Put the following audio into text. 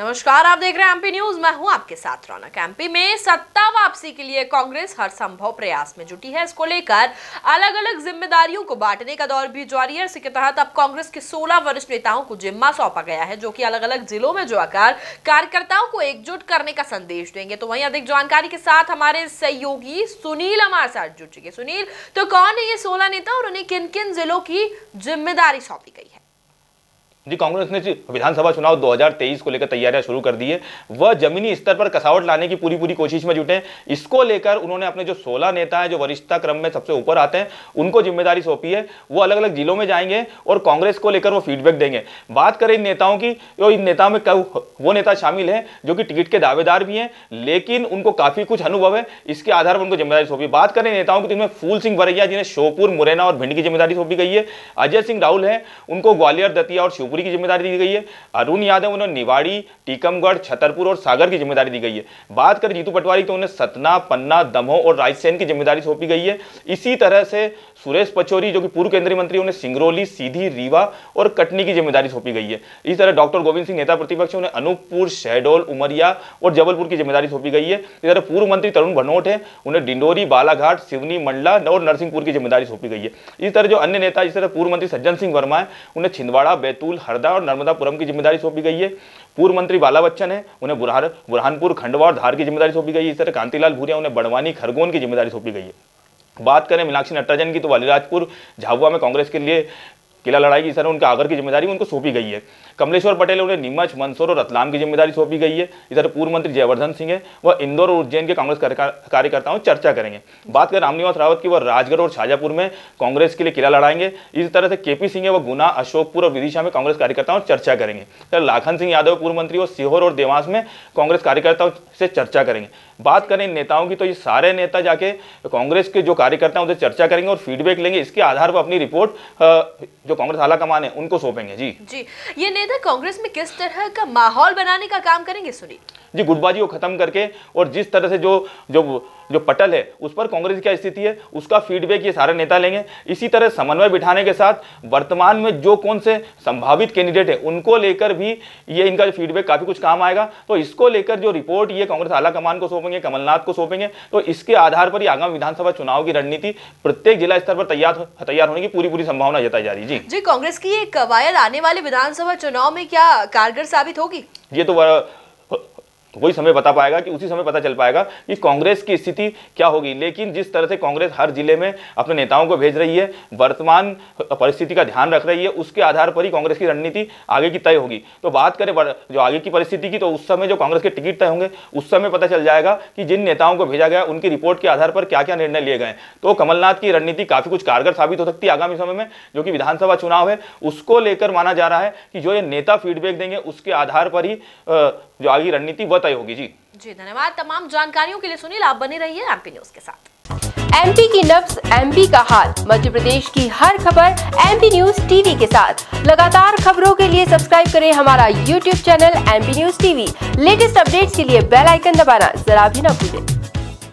नमस्कार, आप देख रहे हैं एमपी न्यूज। मैं हूं आपके साथ रौनक। एमपी में सत्ता वापसी के लिए कांग्रेस हर संभव प्रयास में जुटी है। इसको लेकर अलग अलग जिम्मेदारियों को बांटने का दौर भी जारी है। इसी के तहत अब कांग्रेस के 16 वरिष्ठ नेताओं को जिम्मा सौंपा गया है, जो कि अलग अलग जिलों में जाकर कार्यकर्ताओं को एकजुट करने का संदेश देंगे। तो वहीं अधिक जानकारी के साथ हमारे सहयोगी सुनील हमारे साथ जुड़ चुके। सुनील, तो कौन है ये 16 नेता और उन्हें किन किन जिलों की जिम्मेदारी सौंपी गई है? जी, कांग्रेस ने विधानसभा चुनाव 2023 को लेकर तैयारियां शुरू कर दी है। वह जमीनी स्तर पर कसावट लाने की पूरी कोशिश में जुटे हैं। इसको लेकर उन्होंने अपने जो 16 नेता हैं, जो वरिष्ठता क्रम में सबसे ऊपर आते हैं, उनको जिम्मेदारी सौंपी है। वो अलग अलग जिलों में जाएंगे और कांग्रेस को लेकर वो फीडबैक देंगे। बात करें इन नेताओं की, तो इन नेताओं में वो नेता शामिल हैं जो कि टिकट के दावेदार भी हैं, लेकिन उनको काफी कुछ अनुभव है। इसके आधार पर उनको जिम्मेदारी सौंपी। बात करें नेताओं की, तो इनमें फूल सिंह बरैया, जिन्हें श्योपुर, मुरैना और भिंड की जिम्मेदारी सौंपी गई है। अजय सिंह राहुल है, उनको ग्वालियर, दतिया और शिवपुरी की जिम्मेदारी दी गई है। अरुण यादव, उन्हें निवाड़ी, टीकमगढ़, छतरपुर और सागर की जिम्मेदारी दी गई है। बात करें जीतू पटवारी, तो उन्हें सतना, पन्ना, दमोह और रायसेन की जिम्मेदारी सौंपी गई है। इसी तरह से सुरेश पचौरी, जो कि पूर्व केंद्रीय मंत्री, उन्हें सिंगरौली, सीधी, रीवा और कटनी की जिम्मेदारी सौंपी गई है। इसी तरह डॉक्टर गोविंद सिंह, नेता प्रतिपक्ष, उन्हें अनूपपुर, शहडोल, उमरिया और जबलपुर की जिम्मेदारी सौंपी गई है। इसी तरह पूर्व मंत्री तरुण भनोट है, उन्हें डिंडोरी, बालाघाट, सिवनी, मंडला और नरसिंहपुर की जिम्मेदारी सौंपी गई है। इसी तरह जो अन्य नेता, इस तरह पूर्व मंत्री सज्जन सिंह वर्मा है, उन्हें छिंदवाड़ा, बैतूल, हरदा और नर्मदापुरम की जिम्मेदारी सौंपी गई है। पूर्व मंत्री बाला बच्चन है, उन्हें बुरहानपुर, खंडवा और धार की जिम्मेदारी सौंपी गई है। इस तरह कांतिलाल भूरिया, उन्हें बड़वानी, खरगोन की जिम्मेदारी सौंपी गई है। बात करें मीनाक्षी नटराजन की, तो वालीराजपुर, झाबुआ में कांग्रेस के लिए किला लड़ाई की, इस तरह उनके आगर की जिम्मेदारी उनको सौंपी गई है। कमलेश्वर पटेल, उन्हें नीमच, मंदसौर और रतलाम की जिम्मेदारी सौंपी गई है। इधर पूर्व मंत्री जयवर्धन सिंह है, वह इंदौर और उज्जैन के कांग्रेस कार्यकर्ताओं से चर्चा करेंगे। बात करें रामनिवास रावत की, वह राजगढ़ और शाजापुर में कांग्रेस के लिए किला लड़ाएंगे। इसी तरह से केपी सिंह है, वह गुना, अशोकपुर और विदिशा में कांग्रेस कार्यकर्ताओं से चर्चा करेंगे। लाखन सिंह यादव, पूर्व मंत्री, वो सीहोर और देवास में कांग्रेस कार्यकर्ताओं से चर्चा करेंगे। बात करें नेताओं की, तो ये सारे नेता जाके कांग्रेस के जो कार्यकर्ता हैं उनसे चर्चा करेंगे और फीडबैक लेंगे। इसके आधार पर अपनी रिपोर्ट जो कांग्रेस आला कमान है उनको सौंपेंगे। जी, ये नेता कांग्रेस में किस तरह का माहौल बनाने का काम करेंगे सुनील? जी, गुटबाजी को खत्म करके और जिस तरह से जो पटल है उस पर कांग्रेस की क्या स्थिति है उसका फीडबैक ये सारे नेता लेंगे। इसी तरह समन्वय बिठाने के साथ वर्तमान में जो कौन से संभावित कैंडिडेट है उनको लेकर भी ये इनका फीडबैक काफी कुछ काम आएगा। तो इसको लेकर जो रिपोर्ट ये कांग्रेस आला कमान को सौंपेंगे, कमलनाथ को सौंपेंगे। तो इसके आधार पर ही आगामी विधानसभा चुनाव की रणनीति प्रत्येक जिला स्तर पर तैयार होने की पूरी संभावना जताई जा रही है। जी, कांग्रेस की ये कवायद आने वाले विधानसभा चुनाव में क्या कारगर साबित होगी? ये तो वही समय बता पाएगा, कि उसी समय पता चल पाएगा कि कांग्रेस की स्थिति क्या होगी। लेकिन जिस तरह से कांग्रेस हर जिले में अपने नेताओं को भेज रही है, वर्तमान परिस्थिति का ध्यान रख रही है, उसके आधार पर ही कांग्रेस की रणनीति आगे की तय होगी। तो बात करें जो आगे की परिस्थिति की, तो उस समय जो कांग्रेस के टिकट तय होंगे उस समय पता चल जाएगा कि जिन नेताओं को भेजा गया उनकी रिपोर्ट के आधार पर क्या क्या निर्णय लिए गए। तो कमलनाथ की रणनीति काफी कुछ कारगर साबित हो सकती है आगामी समय में, जो कि विधानसभा चुनाव है उसको लेकर माना जा रहा है कि जो ये नेता फीडबैक देंगे उसके आधार पर ही जो आगे रणनीति वह तय होगी। जी, धन्यवाद तमाम जानकारियों के लिए सुनील। आप बने रहिए एमपी न्यूज के साथ। एमपी की नब्ज, एमपी का हाल, मध्य प्रदेश की हर खबर एमपी न्यूज टीवी के साथ। लगातार खबरों के लिए सब्सक्राइब करें हमारा YouTube channel MP news TV. Latest updates के लिए बेल आइकन दबाना जरा भी न भूलें।